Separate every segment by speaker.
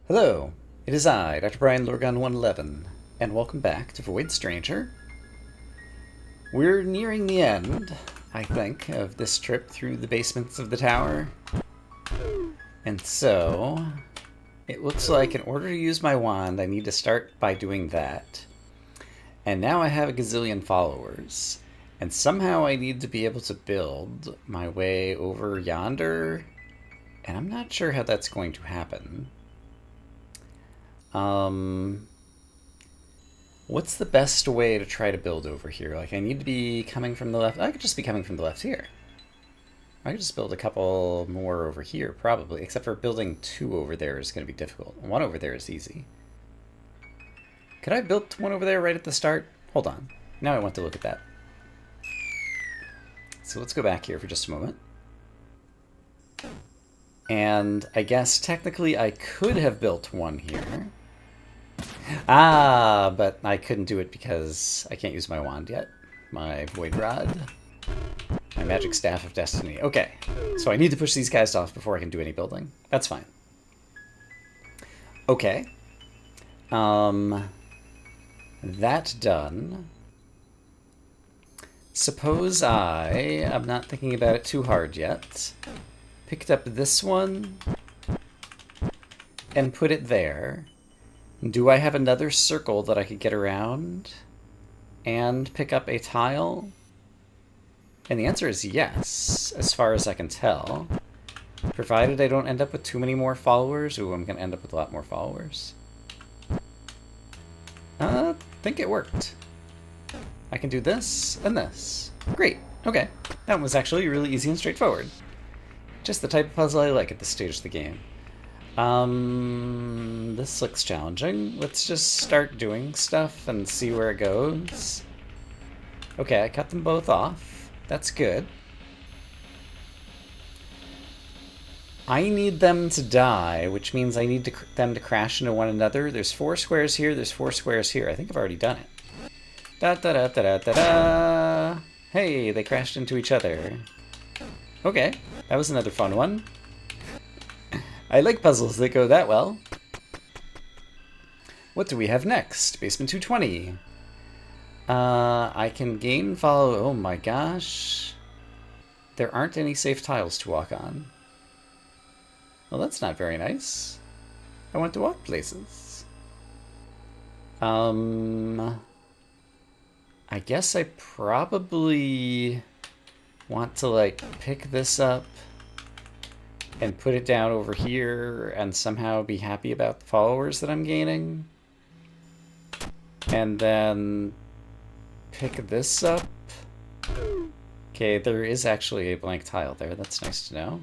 Speaker 1: Hello, it is I, Dr. Brian Lurgon 111, and welcome back to Void Stranger. We're nearing the end, I think, of this trip through the basements of the tower. And so, it looks like in order to use my wand, I need to start by doing that. And now I have a gazillion followers. And somehow I need to be able to build my way over yonder. And I'm not sure how that's going to happen. What's the best way to try to build over here? Like, I need to be coming from the left. I could just be coming from the left here. I could just build a couple more over here, probably. Except for building two over there is going to be difficult. One over there is easy. Could I have built one over there right at the start? Hold on. Now I want to look at that. So let's go back here for just a moment. And I guess technically I could have built one here. Ah, but I couldn't do it because I can't use my wand yet. My Void Rod. My Magic Staff of Destiny. Okay, so I need to push these guys off before I can do any building. That's fine. Okay. That done. Suppose I'm not thinking about it too hard yet, picked up this one and put it there. Do I have another circle that I could get around and pick up a tile? And the answer is yes, as far as I can tell. Provided I don't end up with too many more followers. Ooh, I'm going to end up with a lot more followers. I think it worked. I can do this and this. Great. Okay. That was actually really easy and straightforward. Just the type of puzzle I like at this stage of the game. This looks challenging. Let's just start doing stuff and see where it goes. Okay, I cut them both off. That's good. I need them to die, which means I need them to crash into one another. There's 4 squares here, there's 4 squares here. I think I've already done it. Da-da-da-da-da-da-da! Hey, they crashed into each other. Okay, that was another fun one. I like puzzles that go that well. What do we have next? Basement 220. I can gain follow... Oh my gosh. There aren't any safe tiles to walk on. Well, that's not very nice. I want to walk places. I guess I probably want to, like, pick this up and put it down over here and somehow be happy about the followers that I'm gaining. And then pick this up. Okay, there is actually a blank tile there. That's nice to know.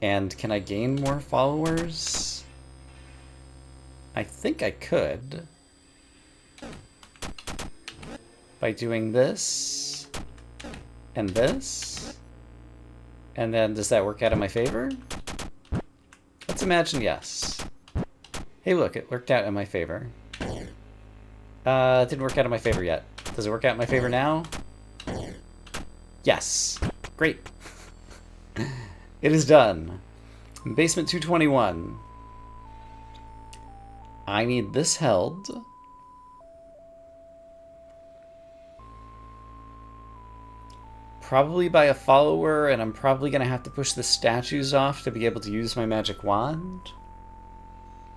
Speaker 1: And can I gain more followers? I think I could. By doing this and this. And then does that work out in my favor? Let's imagine yes. Hey look, it worked out in my favor. It didn't work out in my favor yet. Does it work out in my favor now? Yes. Great. It is done. Basement 221. I need this held. Probably by a follower, and I'm probably going to have to push the statues off to be able to use my magic wand.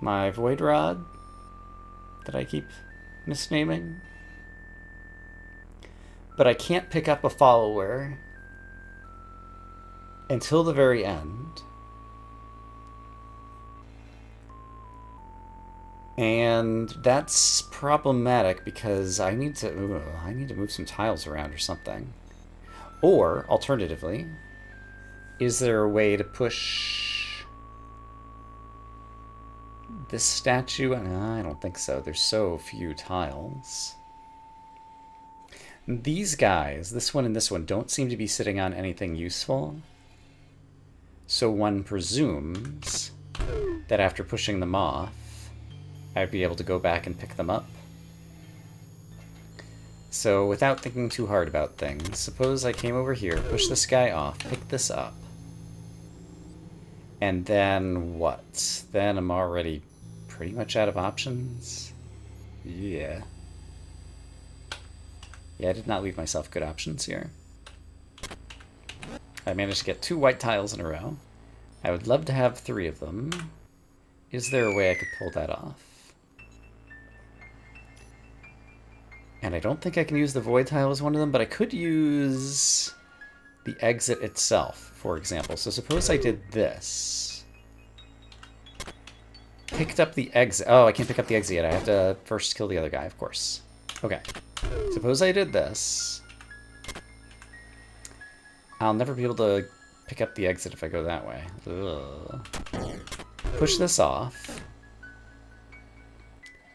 Speaker 1: My Void Rod that I keep misnaming. But I can't pick up a follower until the very end. And that's problematic because I need to move some tiles around or something. Or, alternatively, is there a way to push this statue? I don't think so. There's so few tiles. These guys, this one and this one, don't seem to be sitting on anything useful. So one presumes that after pushing them off, I'd be able to go back and pick them up. So without thinking too hard about things, suppose I came over here, pushed this guy off, picked this up. And then what? Then I'm already pretty much out of options. Yeah. Yeah, I did not leave myself good options here. I managed to get 2 white tiles in a row. I would love to have 3 of them. Is there a way I could pull that off? And I don't think I can use the void tile as one of them, but I could use the exit itself, for example. So suppose I did this. Picked up the exit. Oh, I can't pick up the exit yet. I have to first kill the other guy, of course. Okay. Suppose I did this. I'll never be able to pick up the exit if I go that way. Ugh. Push this off.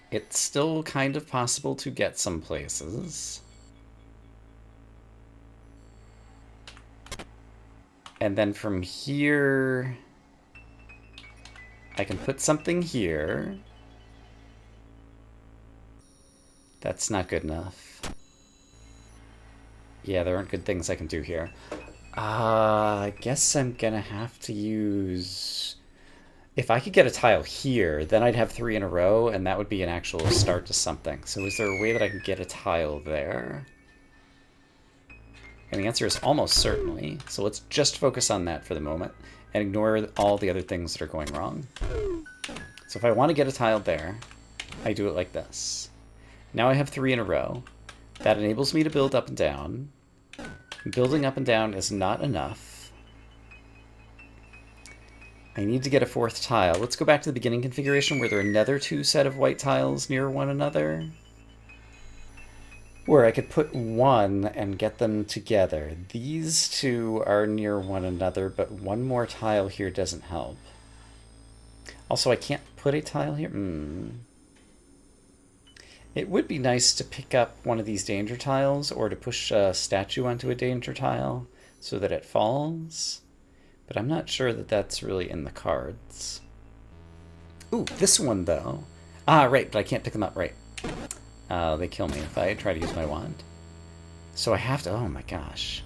Speaker 1: It's still kind of possible to get some places. And then from here, I can put something here. That's not good enough. Yeah, there aren't good things I can do here. I guess I'm gonna have to use... If I could get a tile here, then I'd have 3 in a row, and that would be an actual start to something. So is there a way that I can get a tile there? And the answer is almost certainly. So let's just focus on that for the moment, and ignore all the other things that are going wrong. So if I want to get a tile there, I do it like this. Now I have 3 in a row. That enables me to build up and down. Building up and down is not enough. I need to get a 4th tile. Let's go back to the beginning configuration where there are another 2 set of white tiles near one another. Where I could put 1 and get them together. These 2 are near one another, but 1 more tile here doesn't help. Also, I can't put a tile here? It would be nice to pick up one of these danger tiles, or to push a statue onto a danger tile so that it falls. But I'm not sure that that's really in the cards. Ooh, this one, though. Ah, right, but I can't pick them up, right. They kill me if I try to use my wand. So I have to... Oh, my gosh.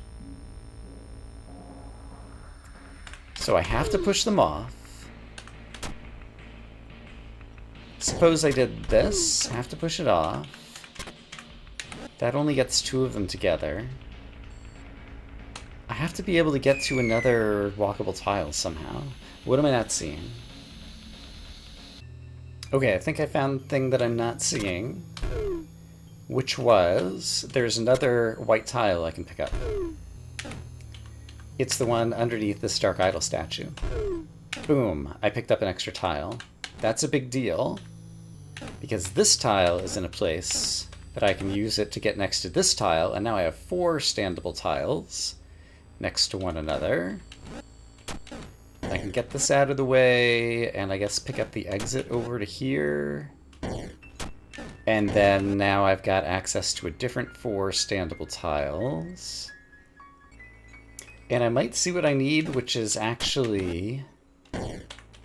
Speaker 1: So I have to push them off. Suppose I did this. Have to push it off. That only gets 2 of them together. I have to be able to get to another walkable tile somehow. What am I not seeing? Okay, I think I found the thing that I'm not seeing. Which was... There's another white tile I can pick up. It's the one underneath this Dark Idol statue. Boom, I picked up an extra tile. That's a big deal, because this tile is in a place that I can use it to get next to this tile, and now I have 4 standable tiles next to one another. I can get this out of the way, and I guess pick up the exit over to here. And then now I've got access to a different 4 standable tiles. And I might see what I need, which is actually...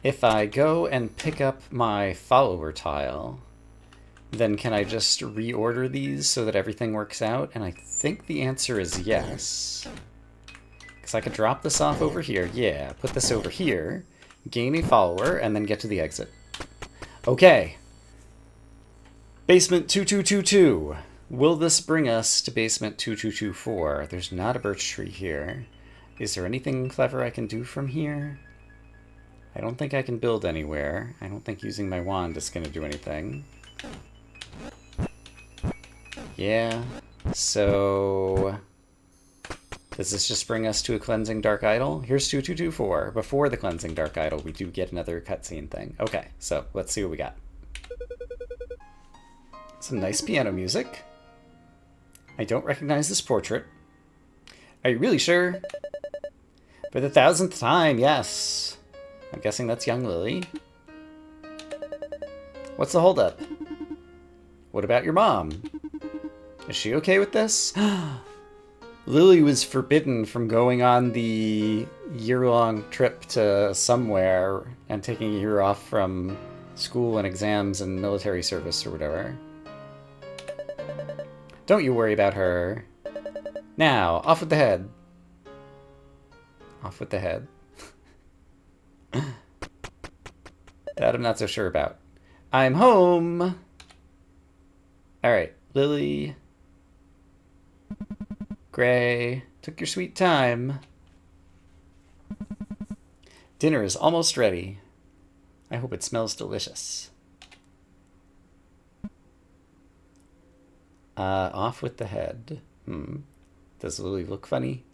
Speaker 1: If I go and pick up my follower tile, then can I just reorder these so that everything works out? And I think the answer is yes. Because I could drop this off over here. Yeah, put this over here, gain a follower, and then get to the exit. Okay. Basement 2222. Will this bring us to basement 2224? There's not a birch tree here. Is there anything clever I can do from here? I don't think I can build anywhere. I don't think using my wand is going to do anything. Yeah, so... Does this just bring us to a Cleansing Dark Idol? Here's 2224. Before the Cleansing Dark Idol, we do get another cutscene thing. Okay, so let's see what we got. Some nice piano music. I don't recognize this portrait. Are you really sure? For the 1000th time, yes. I'm guessing that's young Lily. What's the holdup? What about your mom? Is she okay with this? Lily was forbidden from going on the year-long trip to somewhere and taking a year off from school and exams and military service or whatever. Don't you worry about her. Now, off with the head. Off with the head. That I'm not so sure about. I'm home! Alright, Lily. Gray. Took your sweet time. Dinner is almost ready. I hope it smells delicious. Off with the head. Does Lily look funny?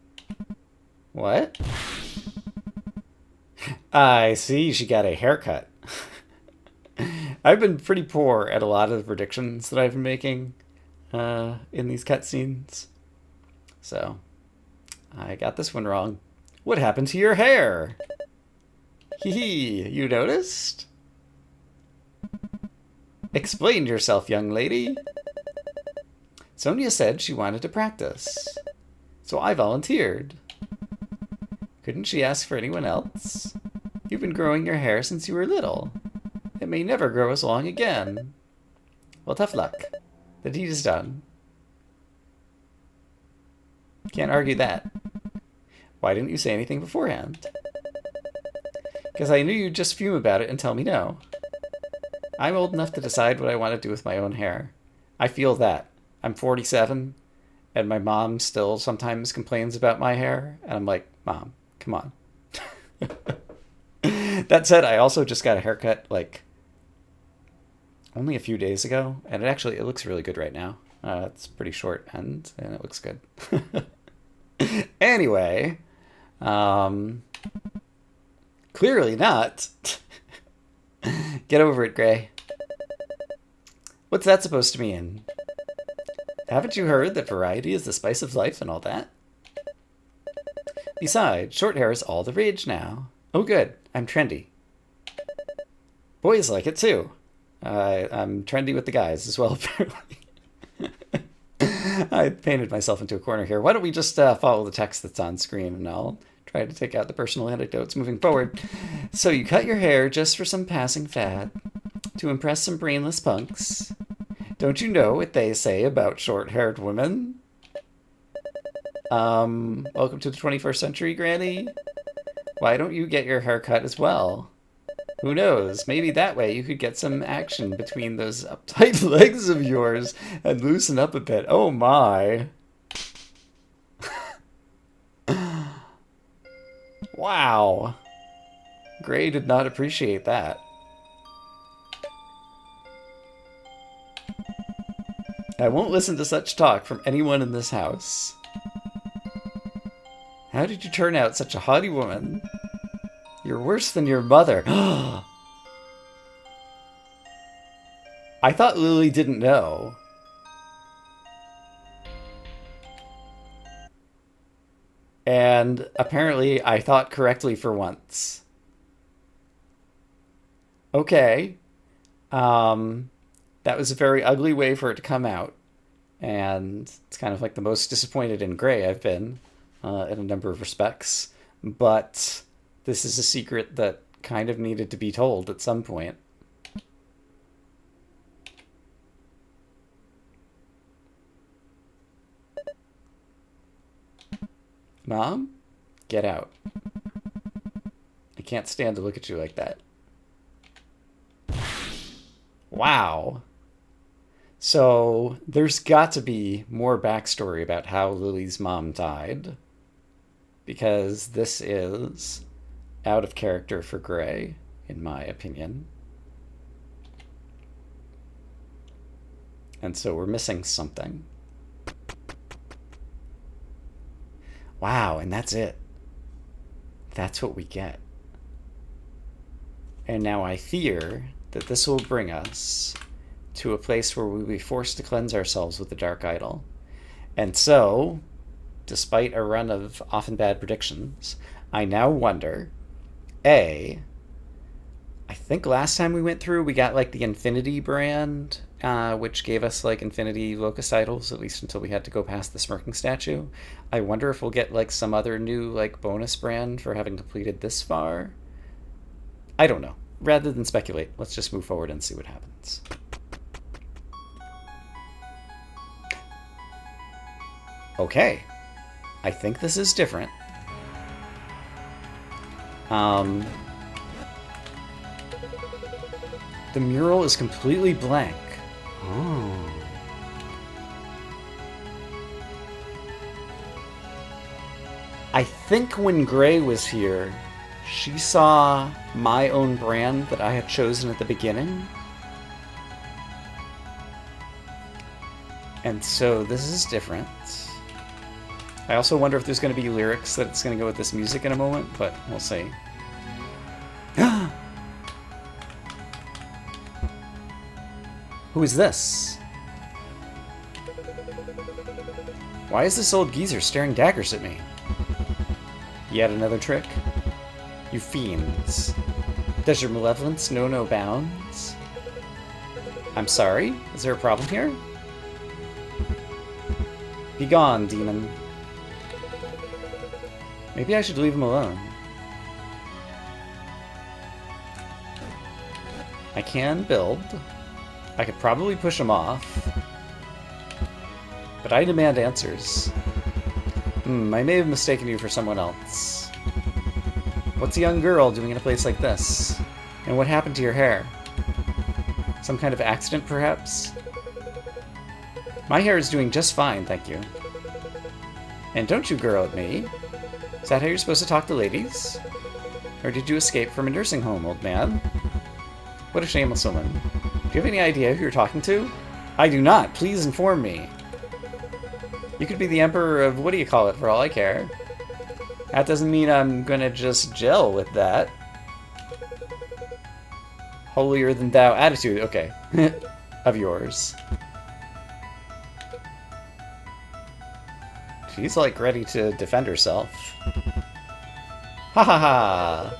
Speaker 1: What? I see, she got a haircut. I've been pretty poor at a lot of the predictions that I've been making in these cutscenes. So, I got this one wrong. What happened to your hair? Hee hee, you noticed? Explain yourself, young lady. Sonia said she wanted to practice, so I volunteered. Couldn't she ask for anyone else? You've been growing your hair since you were little. It may never grow as long again. Well, tough luck. The deed is done. Can't argue that. Why didn't you say anything beforehand? Because I knew you'd just fume about it and tell me no. I'm old enough to decide what I want to do with my own hair. I feel that. I'm 47, and my mom still sometimes complains about my hair, and I'm like, Mom, come on. That said, I also just got a haircut, like, only a few days ago, and it looks really good right now. It's pretty short end, and it looks good. Anyway, clearly not. Get over it, Gray. What's that supposed to mean? Haven't you heard that variety is the spice of life and all that? Besides, short hair is all the rage now. Oh good, I'm trendy. Boys like it too. I'm trendy with the guys as well, apparently. I painted myself into a corner here. Why don't we just follow the text that's on screen, and I'll try to take out the personal anecdotes moving forward. So you cut your hair just for some passing fad, to impress some brainless punks. Don't you know what they say about short-haired women? Welcome to the 21st century, Granny. Why don't you get your hair cut as well? Who knows? Maybe that way you could get some action between those uptight legs of yours and loosen up a bit. Oh my. Wow. Gray did not appreciate that. I won't listen to such talk from anyone in this house. How did you turn out such a haughty woman? You're worse than your mother. I thought Lily didn't know. And apparently I thought correctly for once. Okay. That was a very ugly way for it to come out. And it's kind of like the most disappointed in Gray I've been in a number of respects. But this is a secret that kind of needed to be told at some point. Mom? Get out. I can't stand to look at you like that. Wow. So there's got to be more backstory about how Lily's mom died. Because this is out of character for Gray, in my opinion. And so we're missing something. Wow, and that's it. That's what we get. And now I fear that this will bring us to a place where we'll be forced to cleanse ourselves with the Dark Idol. And so, despite a run of often bad predictions, I now wonder, I think last time we went through, we got like the Infinity brand, which gave us like Infinity Locust Idols, at least until we had to go past the Smirking Statue. I wonder if we'll get like some other new like bonus brand for having completed this far. I don't know. Rather than speculate, let's just move forward and see what happens. Okay. I think this is different. The mural is completely blank. Oh. I think when Gray was here, she saw my own brand that I had chosen at the beginning. And so this is different. I also wonder if there's going to be lyrics that it's going to go with this music in a moment, but we'll see. Who is this? Why is this old geezer staring daggers at me? Yet another trick? You fiends. Does your malevolence know no bounds? I'm sorry? Is there a problem here? Be gone, demon. Maybe I should leave him alone. I can build. I could probably push him off. But I demand answers. I may have mistaken you for someone else. What's a young girl doing in a place like this? And what happened to your hair? Some kind of accident, perhaps? My hair is doing just fine, thank you. And don't you girl at me. Is that how you're supposed to talk to ladies? Or did you escape from a nursing home, old man? What a shameless woman. Do you have any idea who you're talking to? I do not. Please inform me. You could be the emperor of what-do-you-call-it for all I care. That doesn't mean I'm gonna just gel with that. Holier-than-thou attitude, okay. Of yours. She's like ready to defend herself. Ha ha ha!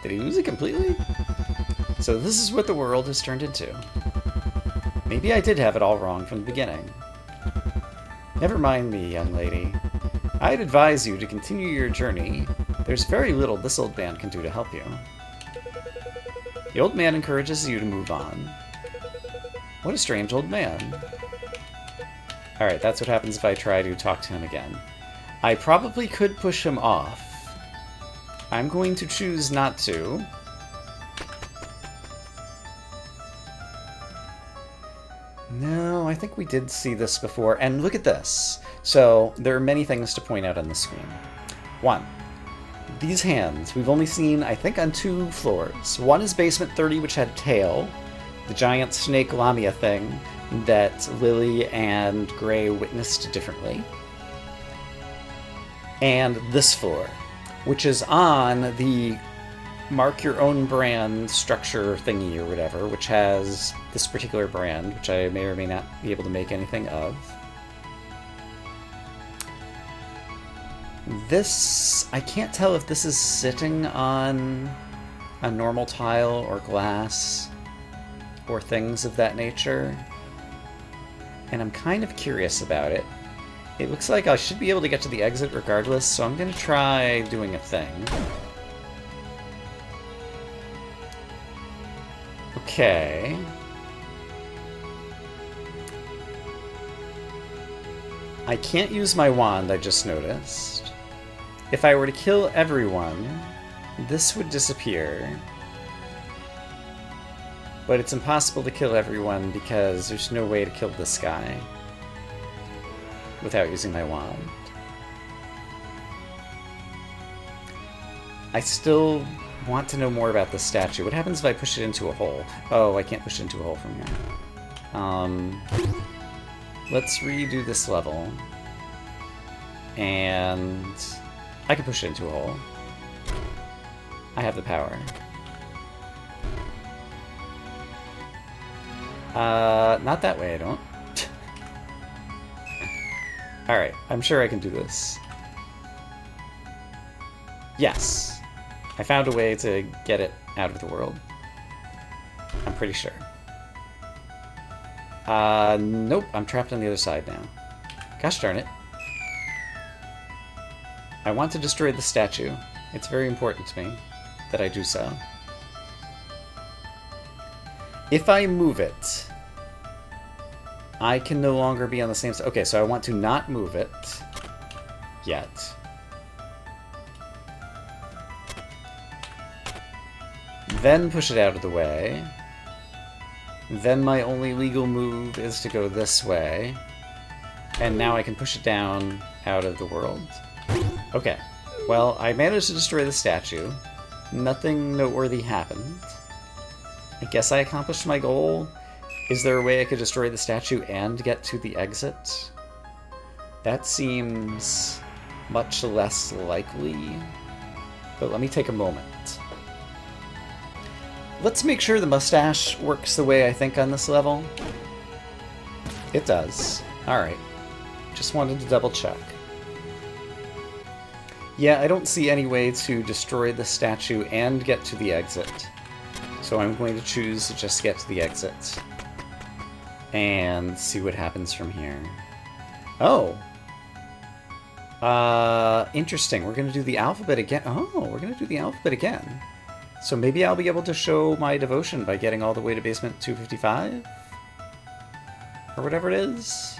Speaker 1: Did he lose it completely? So this is what the world has turned into. Maybe I did have it all wrong from the beginning. Never mind me, young lady. I'd advise you to continue your journey. There's very little this old man can do to help you. The old man encourages you to move on. What a strange old man. Alright, that's what happens if I try to talk to him again. I probably could push him off. I'm going to choose not to. No, I think we did see this before. And look at this. So, there are many things to point out on the screen. One, these hands, we've only seen, I think, on 2 floors. One is basement 30, which had tail, the giant snake lamia thing that Lily and Gray witnessed differently. And this floor, which is on the mark your own brand structure thingy or whatever, which has this particular brand, which I may or may not be able to make anything of. This, I can't tell if this is sitting on a normal tile or glass or things of that nature. And I'm kind of curious about it. It looks like I should be able to get to the exit regardless, so I'm going to try doing a thing. Okay. I can't use my wand, I just noticed. If I were to kill everyone, this would disappear. But it's impossible to kill everyone because there's no way to kill this guy without using my wand. I still want to know more about the statue. What happens if I push it into a hole? Oh, I can't push it into a hole from here. Let's redo this level. And I can push it into a hole. I have the power. Not that way, I don't. Alright, I'm sure I can do this. Yes. I found a way to get it out of the world. I'm pretty sure. Nope, I'm trapped on the other side now. Gosh darn it. I want to destroy the statue. It's very important to me that I do so. If I move it, I can no longer be on the same side. Okay, so I want to not move it yet. then push it out of the way. Then my only legal move is to go this way. And now I can push it down out of the world. Okay. Well, I managed to destroy the statue. Nothing noteworthy happened. I guess I accomplished my goal. Is there a way I could destroy the statue and get to the exit? That seems much less likely. But let me take a moment. Let's make sure the mustache works the way I think on this level. It does. Alright. Just wanted to double check. Yeah, I don't see any way to destroy the statue and get to the exit. So I'm going to choose to just get to the exit. And see what happens from here. Oh! Interesting. We're going to do the alphabet again. Oh, we're going to do the alphabet again. So maybe I'll be able to show my devotion by getting all the way to basement 255? Or whatever it is?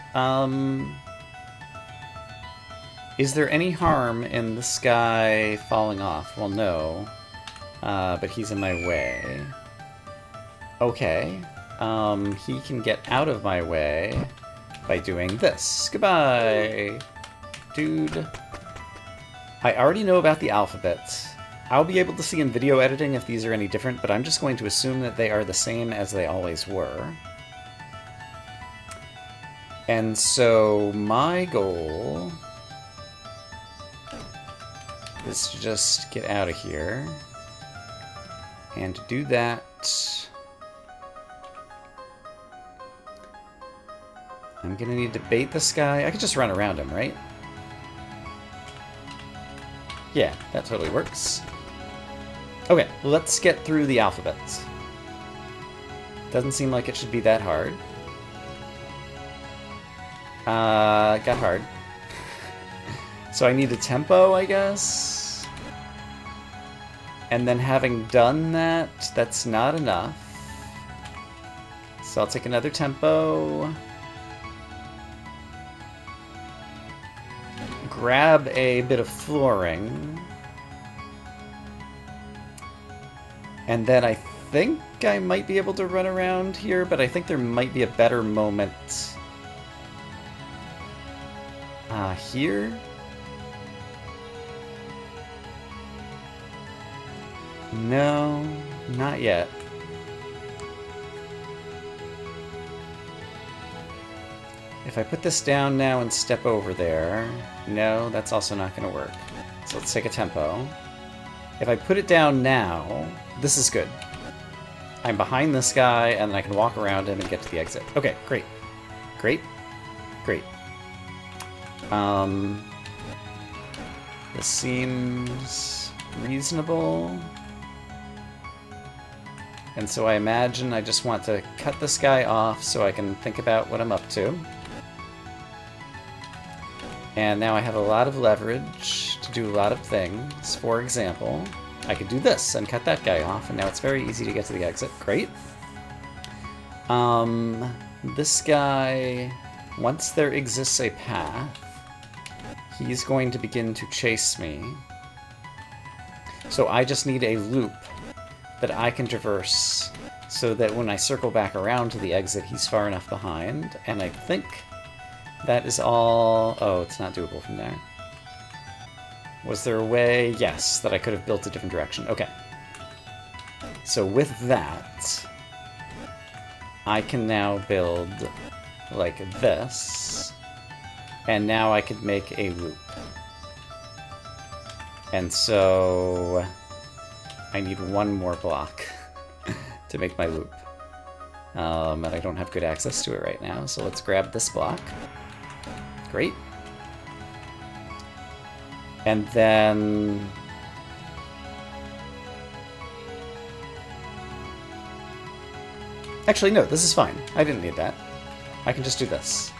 Speaker 1: Is there any harm in this guy falling off? Well, no. But he's in my way. Okay. He can get out of my way by doing this. Goodbye, dude. I already know about the alphabet. I'll be able to see in video editing if these are any different, but I'm just going to assume that they are the same as they always were. And so my goal is to just get out of here. And to do that, I'm gonna need to bait this guy. I could just run around him, right? Yeah, that totally works. Okay, let's get through the alphabet. Doesn't seem like it should be that hard. Got hard. So I need a tempo, I guess? And then having done that, that's not enough. So I'll take another tempo. Grab a bit of flooring. And then I think I might be able to run around here, but I think there might be a better moment here. No, not yet. If I put this down now and step over there, no, that's also not going to work. So let's take a tempo. If I put it down now, this is good. I'm behind this guy, and then I can walk around him and get to the exit. Okay, great. Great. Great. This seems reasonable. And so I imagine I just want to cut this guy off so I can think about what I'm up to. And now I have a lot of leverage to do a lot of things. For example, I could do this and cut that guy off, and now it's very easy to get to the exit. Great. This guy, once there exists a path, he's going to begin to chase me. So I just need a loop that I can traverse so that when I circle back around to the exit, he's far enough behind. And I think that is all... Oh, it's not doable from there. Was there a way? Yes, that I could have built a different direction. Okay. So with that, I can now build like this. And now I could make a loop. And so I need one more block to make my loop. And I don't have good access to it right now, so let's grab this block. Great. And then... Actually, no, this is fine. I didn't need that. I can just do this.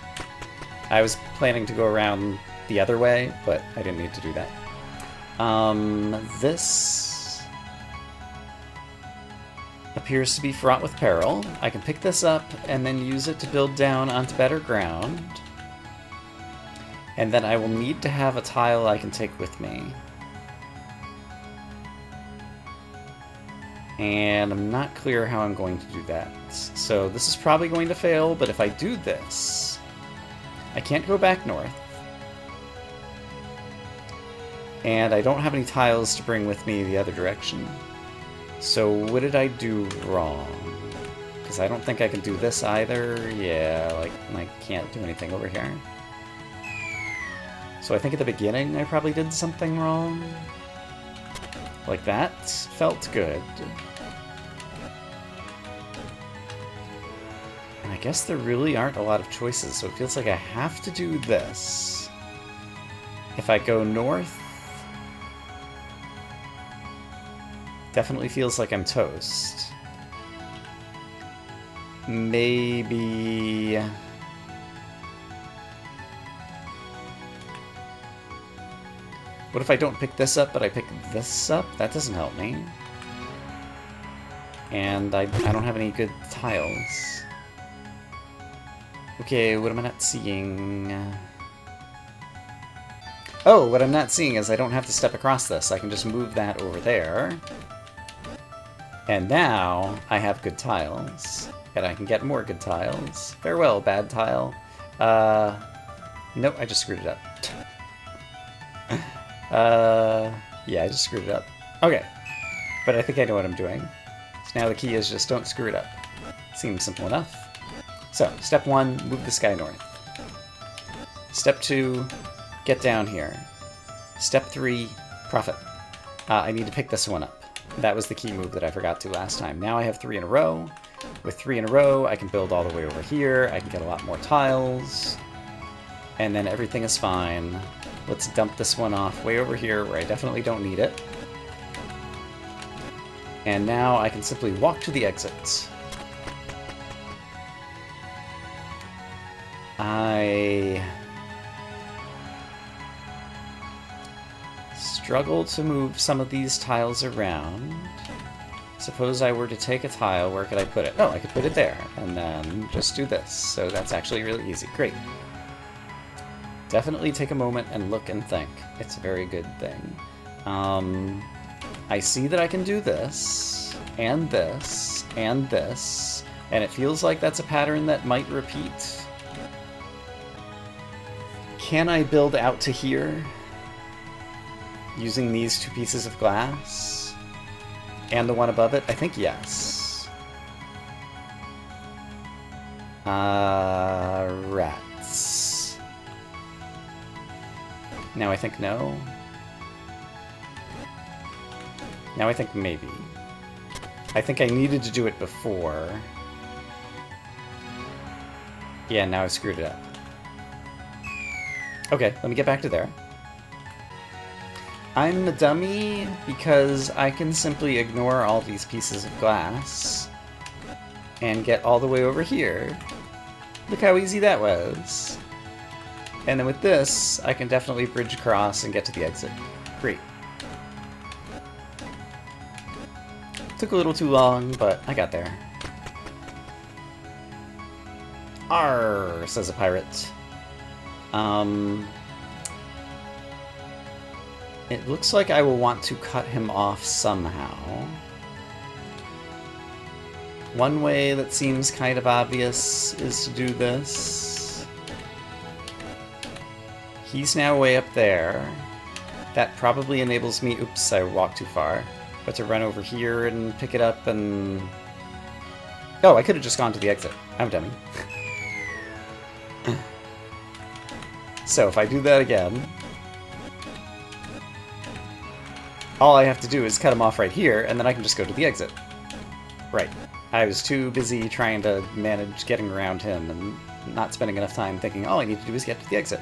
Speaker 1: I was planning to go around the other way, but I didn't need to do that. This appears to be fraught with peril. I can pick this up and then use it to build down onto better ground. And then I will need to have a tile I can take with me. And I'm not clear how I'm going to do that. So this is probably going to fail, but if I do this, I can't go back north. And I don't have any tiles to bring with me the other direction. So what did I do wrong? Because I don't think I can do this either. Yeah, like, I can't do anything over here. So I think at the beginning I probably did something wrong. Like that felt good. And I guess there really aren't a lot of choices, so it feels like I have to do this. If I go north, definitely feels like I'm toast. Maybe... What if I don't pick this up, but I pick this up? That doesn't help me. And I don't have any good tiles. Okay, what am I not seeing? Oh, what I'm not seeing is I don't have to step across this. I can just move that over there. And now I have good tiles. And I can get more good tiles. Farewell, bad tile. Nope, I just screwed it up. Yeah, I just screwed it up. Okay, but I think I know what I'm doing. So now the key is just don't screw it up. Seems simple enough. So, step 1, move this guy north. Step 2, get down here. Step 3, profit. I need to pick this one up. That was the key move that I forgot to last time. Now I have 3 in a row. With 3 in a row, I can build all the way over here. I can get a lot more tiles. And then everything is fine. Let's dump this one off way over here where I definitely don't need it. And now I can simply walk to the exit. I struggle to move some of these tiles around. Suppose I were to take a tile, where could I put it? Oh, I could put it there, and then just do this. So that's actually really easy. Great. Definitely take a moment and look and think. It's a very good thing. I see that I can do this, and this, and this, and it feels like that's a pattern that might repeat. Can I build out to here using these 2 pieces of glass? And the one above it? I think yes. Rats. Now I think no. Now I think maybe. I think I needed to do it before. Yeah, now I screwed it up. Okay, let me get back to there. I'm a dummy because I can simply ignore all these pieces of glass and get all the way over here. Look how easy that was. And then with this, I can definitely bridge across and get to the exit. Great. Took a little too long, but I got there. Arr, says a pirate. It looks like I will want to cut him off somehow. One way that seems kind of obvious is to do this. He's now way up there. That probably enables me... Oops, I walked too far. But to run over here and pick it up and... Oh, I could have just gone to the exit. I'm a dummy. So if I do that again... all I have to do is cut him off right here, and then I can just go to the exit. Right. I was too busy trying to manage getting around him and not spending enough time thinking all I need to do is get to the exit.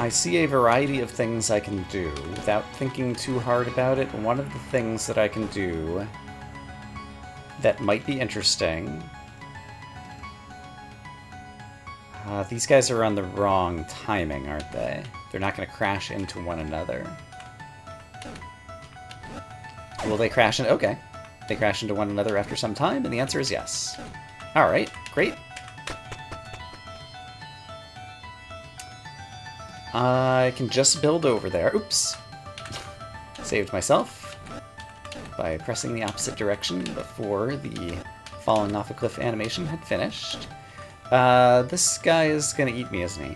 Speaker 1: I see a variety of things I can do without thinking too hard about it. One of the things that I can do that might be interesting... these guys are on the wrong timing, aren't they? They're not going to crash into one another. Will they crash in? Okay. They crash into one another after some time, and the answer is yes. Alright, great. I can just build over there. Oops. Saved myself by pressing the opposite direction before the falling off a cliff animation had finished. This guy is gonna eat me, isn't he?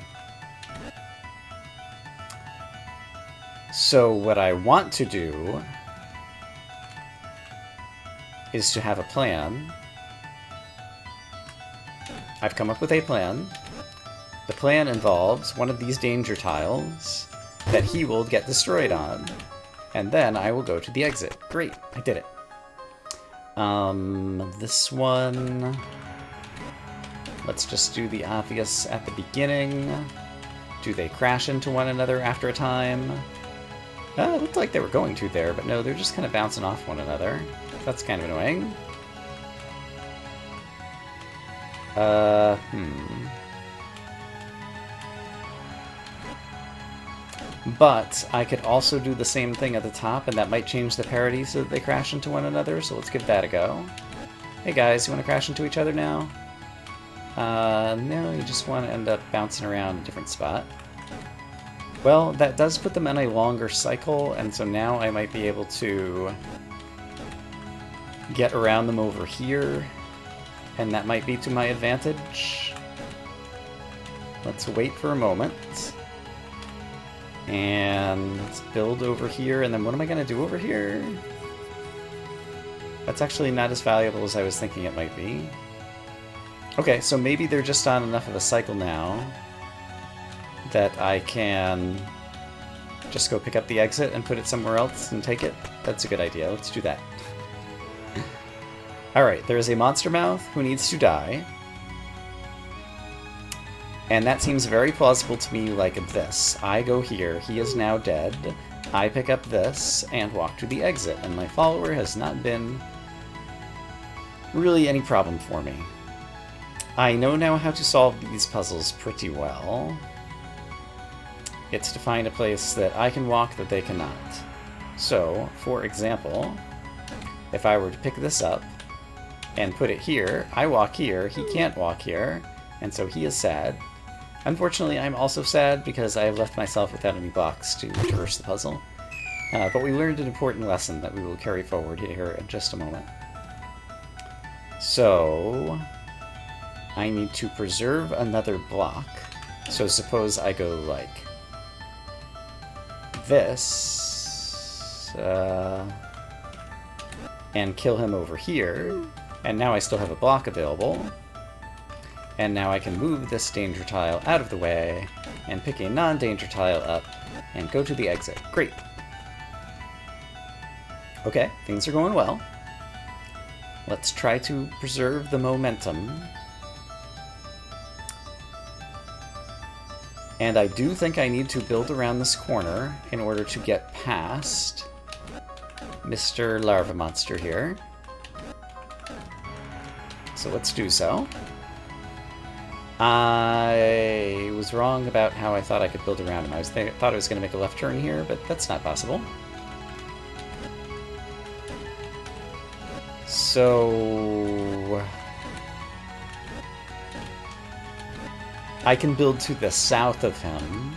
Speaker 1: So what I want to do is to have a plan. I've come up with a plan. The plan involves one of these danger tiles that he will get destroyed on. And then I will go to the exit. Great, I did it. This one... Let's just do the obvious at the beginning. Do they crash into one another after a time? It looked like they were going to there, but no, they're just kind of bouncing off one another. That's kind of annoying. But I could also do the same thing at the top, and that might change the parity so that they crash into one another, so let's give that a go. Hey guys, you want to crash into each other now? No, you just want to end up bouncing around a different spot. Well, that does put them in a longer cycle, and so now I might be able to get around them over here, and that might be to my advantage. Let's wait for a moment. And let's build over here, and then what am I going to do over here? That's actually not as valuable as I was thinking it might be. Okay, so maybe they're just on enough of a cycle now that I can just go pick up the exit and put it somewhere else and take it. That's a good idea. Let's do that. Alright, there is a monster mouth who needs to die. And that seems very plausible to me like this. I go here, he is now dead. I pick up this and walk to the exit, and my follower has not been really any problem for me. I know now how to solve these puzzles pretty well. It's to find a place that I can walk that they cannot. So, for example, if I were to pick this up and put it here, I walk here, he can't walk here, and so he is sad. Unfortunately, I'm also sad because I have left myself without any blocks to traverse the puzzle. But we learned an important lesson that we will carry forward here in just a moment. So, I need to preserve another block. So suppose I go like this, and kill him over here, and now I still have a block available. And now I can move this danger tile out of the way, and pick a non-danger tile up, and go to the exit. Great! Okay, things are going well. Let's try to preserve the momentum. And I do think I need to build around this corner in order to get past Mr. Larva Monster here. So let's do so. I was wrong about how I thought I could build around him. I thought I was going to make a left turn here, but that's not possible. So I can build to the south of him,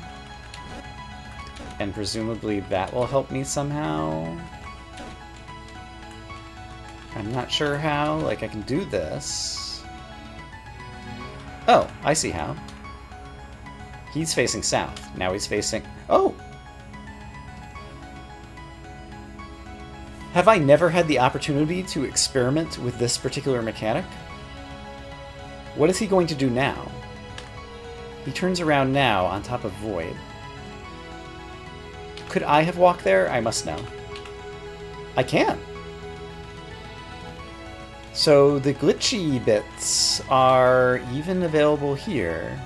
Speaker 1: and presumably that will help me somehow. I'm not sure how. Like, I can do this. Oh, I see how. He's facing south. Now he's facing... Oh! Have I never had the opportunity to experiment with this particular mechanic? What is he going to do now? He turns around now on top of Void. Could I have walked there? I must know. I can. So the glitchy bits are even available here.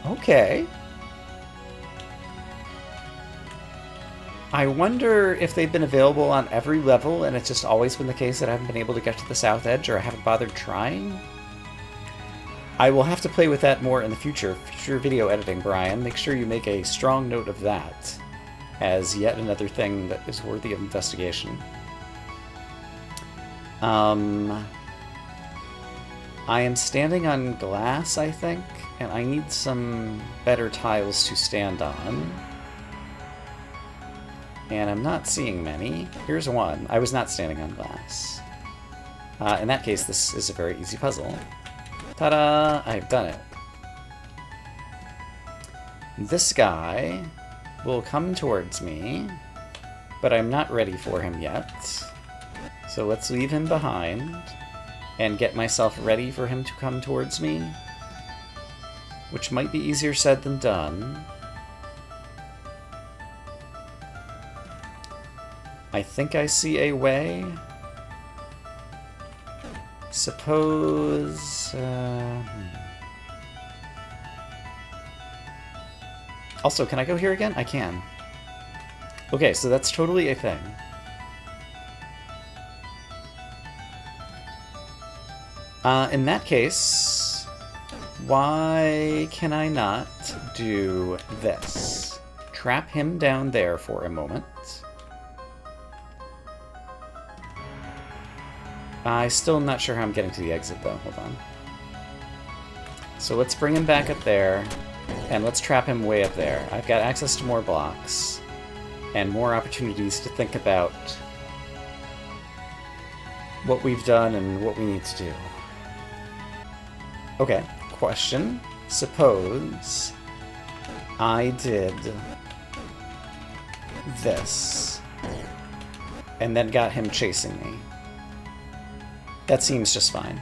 Speaker 1: Okay. I wonder if they've been available on every level and it's just always been the case that I haven't been able to get to the south edge or I haven't bothered trying. I will have to play with that more in the future. Future video editing, Brian. Make sure you make a strong note of that as yet another thing that is worthy of investigation. I am standing on glass, I think, and I need some better tiles to stand on. And I'm not seeing many. Here's one. I was not standing on glass. In that case, this is a very easy puzzle. Ta-da! I've done it. This guy will come towards me, but I'm not ready for him yet. So let's leave him behind and get myself ready for him to come towards me, which might be easier said than done. I think I see a way. Suppose... Also, can I go here again? I can. Okay, so that's totally a thing. In that case, why can I not do this? Trap him down there for a moment. I'm still not sure how I'm getting to the exit, though. Hold on. So let's bring him back up there, and let's trap him way up there. I've got access to more blocks, and more opportunities to think about what we've done and what we need to do. Okay, question. Suppose I did this, and then got him chasing me. That seems just fine.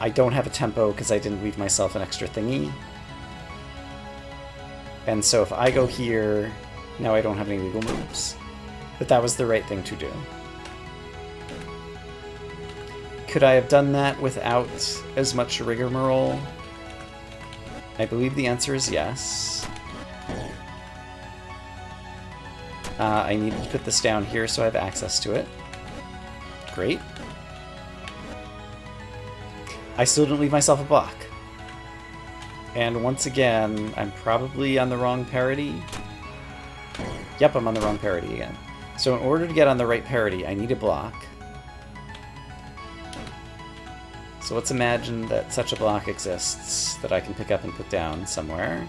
Speaker 1: I don't have a tempo because I didn't leave myself an extra thingy. And so if I go here, now I don't have any legal moves. But that was the right thing to do. Could I have done that without as much rigmarole? I believe the answer is yes. I needed to put this down here so I have access to it. Great. I still didn't leave myself a block. And once again, I'm probably on the wrong parity. Yep, I'm on the wrong parity again. So in order to get on the right parity, I need a block. So let's imagine that such a block exists that I can pick up and put down somewhere.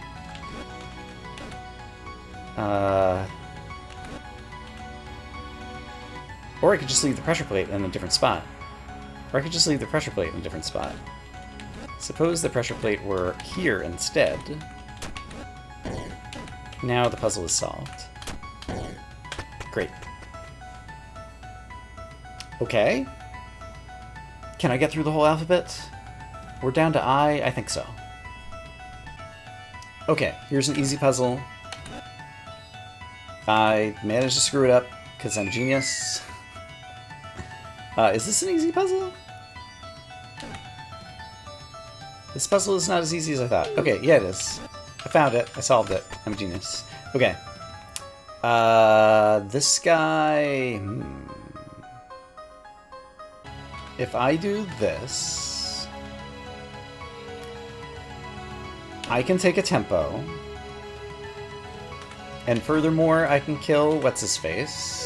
Speaker 1: Or I could just leave the pressure plate in a different spot. Or I could just leave the pressure plate in a different spot. Suppose the pressure plate were here instead. Now the puzzle is solved. Great. Okay. Can I get through the whole alphabet? We're down to I? I think so. Okay, here's an easy puzzle. I managed to screw it up because I'm a genius. Is this an easy puzzle? This puzzle is not as easy as I thought. Okay, yeah, it is. I found it. I solved it. I'm a genius. Okay. This guy... If I do this... I can take a tempo. And furthermore, I can kill what's-his-face.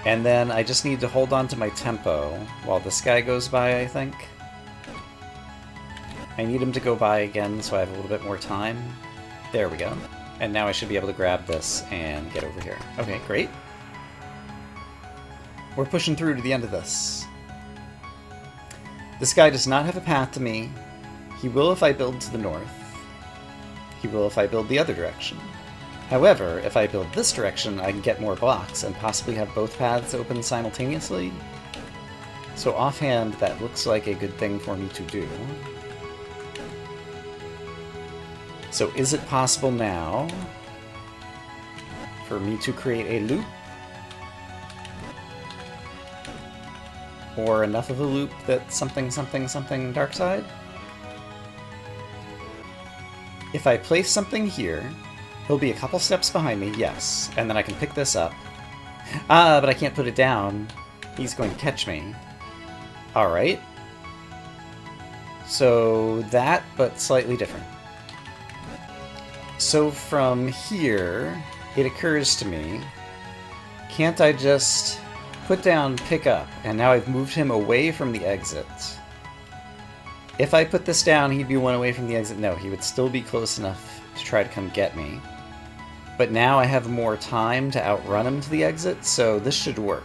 Speaker 1: And then I just need to hold on to my tempo while this guy goes by, I think. I need him to go by again so I have a little bit more time. There we go. And now I should be able to grab this and get over here. Okay, great. We're pushing through to the end of this. This guy does not have a path to me. He will if I build to the north. He will if I build the other direction. However, if I build this direction, I can get more blocks and possibly have both paths open simultaneously. So offhand, that looks like a good thing for me to do. So is it possible now for me to create a loop? Or enough of a loop that something, something, something dark side? If I place something here, he'll be a couple steps behind me, yes, and then I can pick this up. Ah, but I can't put it down. He's going to catch me. Alright. So that, but slightly different. So from here, it occurs to me, can't I just put down pick up, and now I've moved him away from the exit. If I put this down, he'd be one away from the exit. No, he would still be close enough to try to come get me. But now I have more time to outrun him to the exit, so this should work.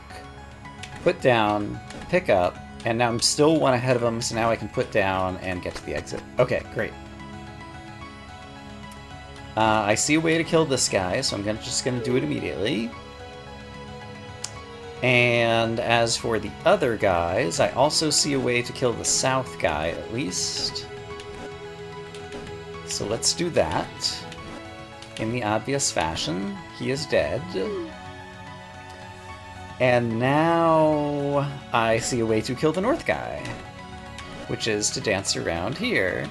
Speaker 1: Put down, pick up, and now I'm still one ahead of him, so now I can put down and get to the exit. Okay, great. I see a way to kill this guy, so I'm just gonna do it immediately. And as for the other guys, I also see a way to kill the south guy, at least. So let's do that. In the obvious fashion. He is dead. And now I see a way to kill the north guy, which is to dance around here.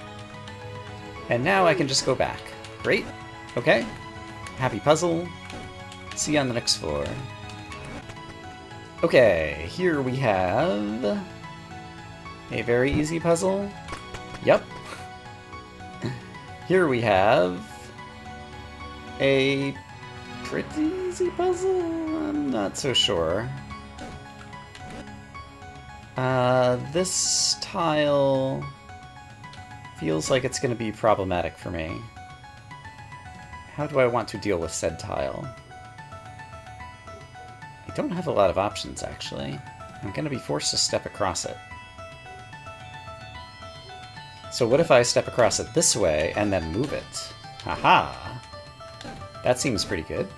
Speaker 1: And now I can just go back. Great. Okay. Happy puzzle. See you on the next floor. Okay, here we have a very easy puzzle. Yep. Here we have a pretty easy puzzle? I'm not so sure. This tile feels like it's going to be problematic for me. How do I want to deal with said tile? I don't have a lot of options, actually. I'm going to be forced to step across it. So what if I step across it this way and then move it? Haha! That seems pretty good.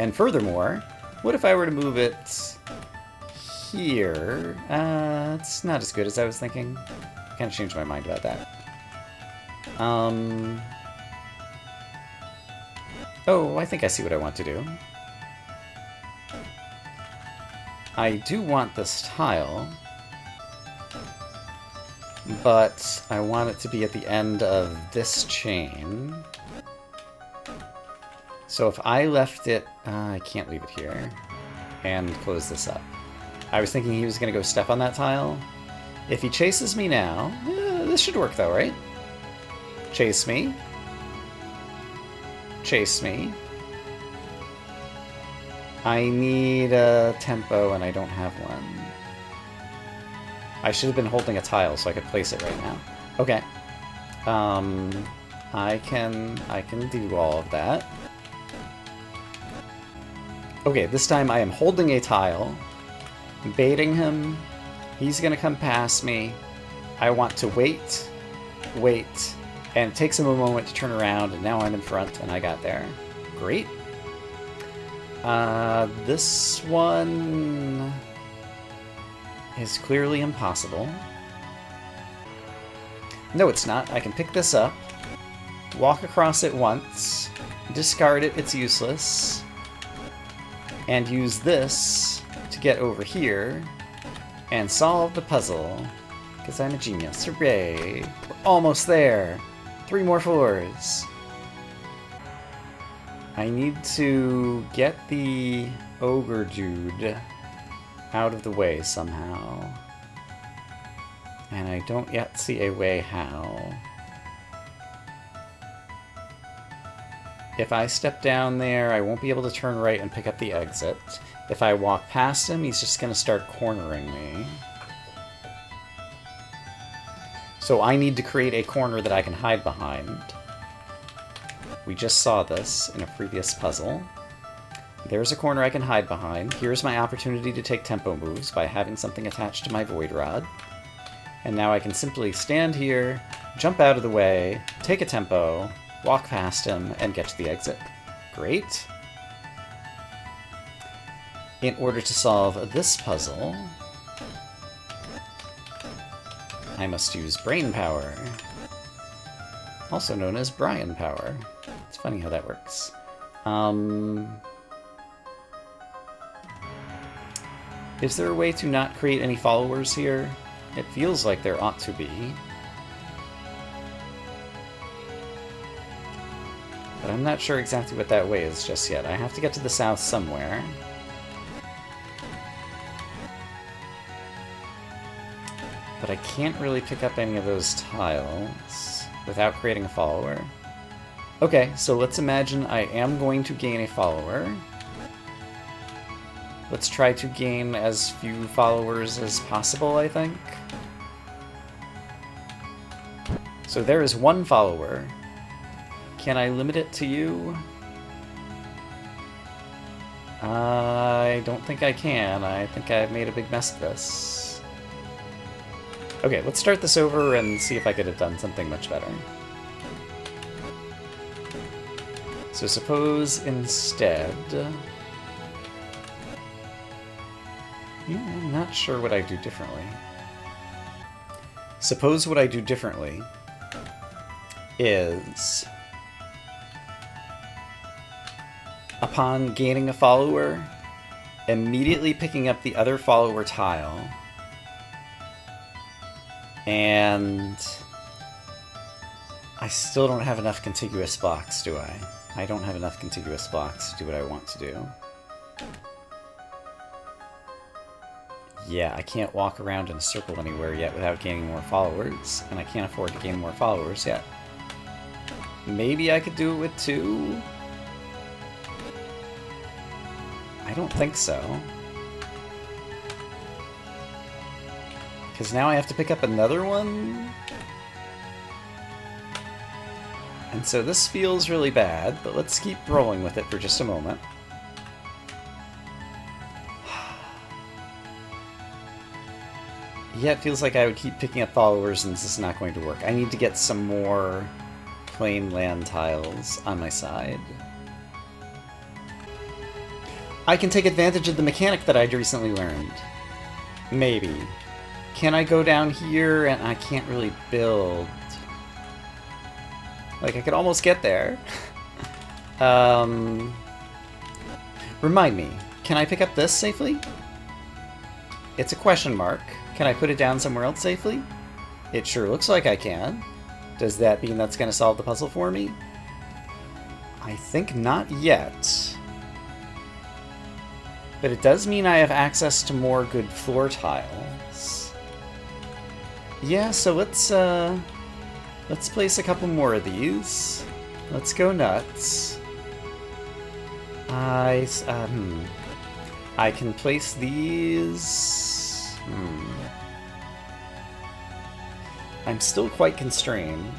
Speaker 1: And furthermore, what if I were to move it here? It's not as good as I was thinking. I kind of changed my mind about that. Oh, I think I see what I want to do. I do want this tile, but I want it to be at the end of this chain. So if I left it... I can't leave it here. And close this up. I was thinking he was going to go step on that tile. If he chases me now... this should work though, right? Chase me. Chase me. I need a tempo and I don't have one. I should have been holding a tile so I could place it right now. Okay. I can do all of that. Okay, this time I am holding a tile, baiting him. He's gonna come past me. I want to wait, and it takes him a moment to turn around, and now I'm in front, and I got there. Great. This one is clearly impossible. No, it's not. I can pick this up, walk across it once, discard it, it's useless, and use this to get over here and solve the puzzle, because I'm a genius. Hooray! We're almost there! 3 more floors! I need to get the ogre dude out of the way somehow. And I don't yet see a way how. If I step down there, I won't be able to turn right and pick up the exit. If I walk past him, he's just going to start cornering me. So I need to create a corner that I can hide behind. We just saw this in a previous puzzle. There's a corner I can hide behind. Here's my opportunity to take tempo moves by having something attached to my void rod. And now I can simply stand here, jump out of the way, take a tempo, walk past him, and get to the exit. Great. In order to solve this puzzle, I must use brain power, also known as Brian power. It's funny how that works. Is there a way to not create any followers here? It feels like there ought to be. But I'm not sure exactly what that way is just yet. I have to get to the south somewhere. But I can't really pick up any of those tiles without creating a follower. Okay, so let's imagine I am going to gain a follower. Let's try to gain as few followers as possible, I think. So there is one follower. Can I limit it to you? I don't think I can. I think I've made a big mess of this. Okay, let's start this over and see if I could have done something much better. So suppose instead... I'm not sure what I do differently. Suppose what I do differently is... upon gaining a follower, immediately picking up the other follower tile, and I still don't have enough contiguous blocks, do I? I don't have enough contiguous blocks to do what I want to do. Yeah, I can't walk around in a circle anywhere yet without gaining more followers, and I can't afford to gain more followers yet. Maybe I could do it with 2? I don't think so. Because now I have to pick up another one? And so this feels really bad, but let's keep rolling with it for just a moment. Yeah, it feels like I would keep picking up followers and this is not going to work. I need to get some more plain land tiles on my side. I can take advantage of the mechanic that I'd recently learned. Maybe. Can I go down here and I can't really build? Like, I could almost get there. Remind me, can I pick up this safely? It's a question mark. Can I put it down somewhere else safely? It sure looks like I can. Does that mean that's going to solve the puzzle for me? I think not yet. But it does mean I have access to more good floor tiles. Yeah, so let's place a couple more of these. Let's go nuts. I can place these. I'm still quite constrained.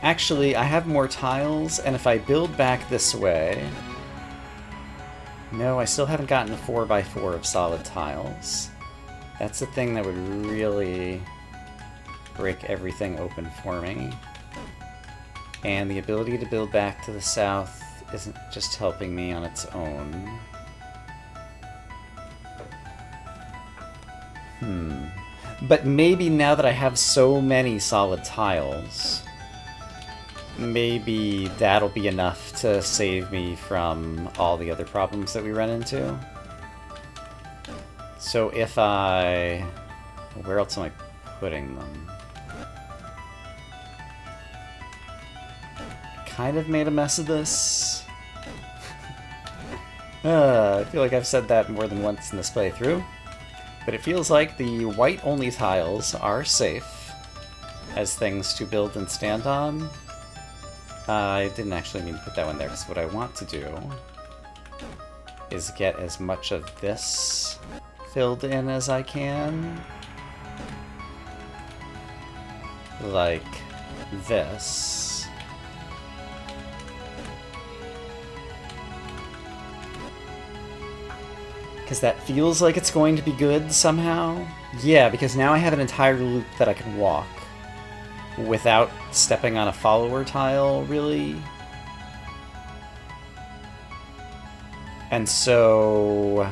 Speaker 1: Actually, I have more tiles, and if I build back this way... No, I still haven't gotten a 4x4 of solid tiles. That's the thing that would really break everything open for me. And the ability to build back to the south isn't just helping me on its own. But maybe now that I have so many solid tiles, maybe that'll be enough to save me from all the other problems that we run into. So if I... Where else am I putting them? Kind of made a mess of this. I feel like I've said that more than once in this playthrough. But it feels like the white-only tiles are safe as things to build and stand on. I didn't actually mean to put that one there, because what I want to do is get as much of this filled in as I can. Like this. Because that feels like it's going to be good somehow. Yeah, because now I have an entire loop that I can walk without stepping on a follower tile, really. And so...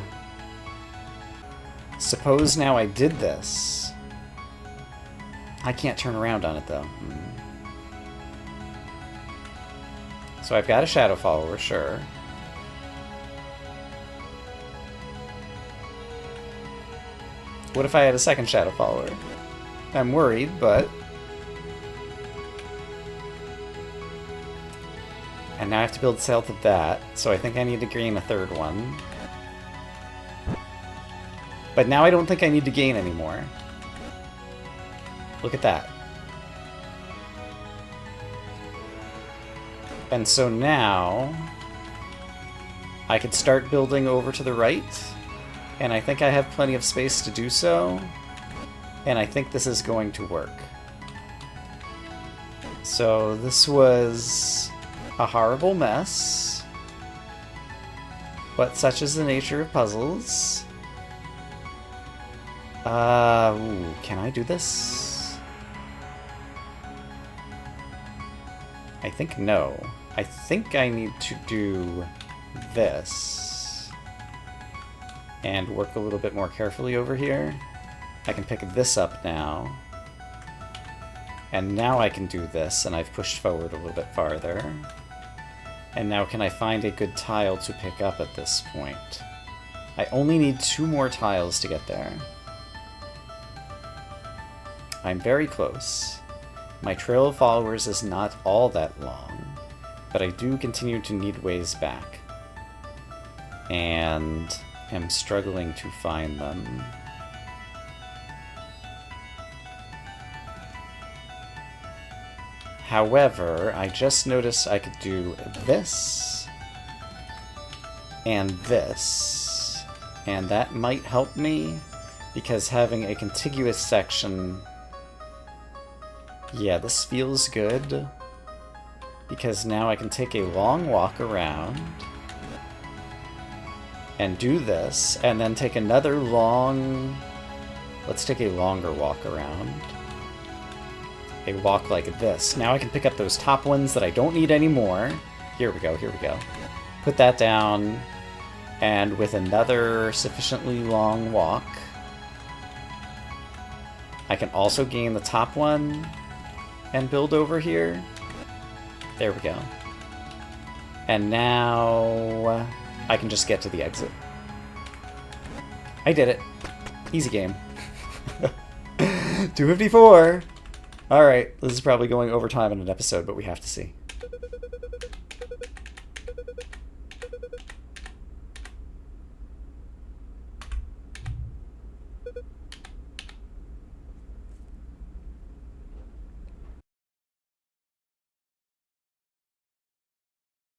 Speaker 1: Suppose now I did this. I can't turn around on it, though. So I've got a shadow follower, sure. What if I had a second shadow follower? I'm worried, but... And now I have to build south of that, so I think I need to gain a third one. But now I don't think I need to gain anymore. Look at that. And so now... I could start building over to the right, and I think I have plenty of space to do so, and I think this is going to work. So this was a horrible mess, but such is the nature of puzzles. Ooh, can I do this? I think no. I think I need to do this and work a little bit more carefully over here. I can pick this up now. And now I can do this, and I've pushed forward a little bit farther. And now can I find a good tile to pick up at this point? I only need 2 more tiles to get there. I'm very close. My trail of followers is not all that long, but I do continue to need ways back. And am struggling to find them. However, I just noticed I could do this and this, and that might help me, because having a contiguous section... Yeah, this feels good, because now I can take a long walk around and do this, and then take another long... Let's take a longer walk around. A walk like this. Now I can pick up those top ones that I don't need anymore. Here we go, here we go. Put that down, and with another sufficiently long walk, I can also gain the top one and build over here. There we go. And now I can just get to the exit. I did it. Easy game. 254! Alright, this is probably going over time in an episode, but we have to see.